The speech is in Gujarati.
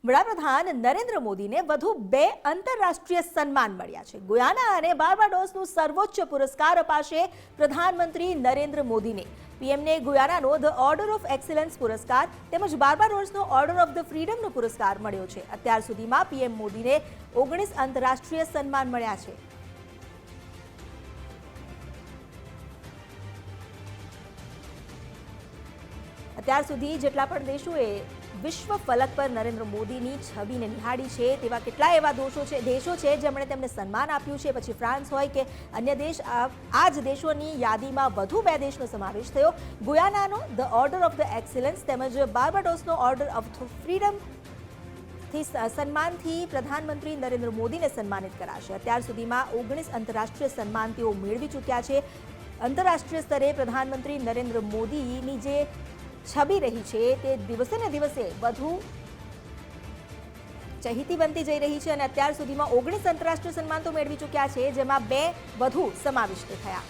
વડાપ્રધાન નરેન્દ્ર મોદીને વધુ 2 આંતરરાષ્ટ્રીય સન્માન મળ્યા છે। ગુયાના અને બાર્બાડોસનું સર્વોચ્ચ પુરસ્કાર અપાશે પ્રધાનમંત્રી નરેન્દ્ર મોદીને। પીએમને ગુયાનાનો ધ ઓર્ડર ઓફ એક્સલન્સ પુરસ્કાર તેમજ બાર્બાડોસનો ઓર્ડર ઓફ ધ ફ્રીડમનો પુરસ્કાર મળ્યો છે। અત્યાર સુધીમાં પીએમ મોદીને 19 આંતરરાષ્ટ્રીય સન્માન મળ્યા છે। અત્યાર સુધી જેટલા પણ દેશોએ વિશ્વ ફલક પર નરેન્દ્ર મોદીની છબીને નિહાળી છે તેવા કેટલા એવા દેશો છે જેમણે તેમને સન્માન આપ્યું છે। પછી ફ્રાન્સ હોય કે અન્ય દેશ, આ જ દેશોની યાદીમાં વધુ 2 દેશનો સમાવેશ થયો। ગુયાનાનો the order of the excellence તેમજ બાર્બાડોસનો ઓર્ડર ઓફ ધ ફ્રીડમ સન્માનથી પ્રધાનમંત્રી નરેન્દ્ર મોદીને સન્માનિત કરાશે। અત્યાર સુધીમાં 19 આંતરરાષ્ટ્રીય સન્માન તેઓ મેળવી ચૂક્યા છે। આંતરરાષ્ટ્રીય સ્તરે પ્રધાનમંત્રી નરેન્દ્ર મોદીની જે છબી રહી છે તે દિવસે ને દિવસે વધુ ચહીતી બનતી જઈ રહી છે અને અત્યાર સુધીમાં 19 આંતરરાષ્ટ્રીય સન્માન તો મેળવી ચૂક્યા છે, જેમાં 2 વધુ સમાવિષ્ટ થયા।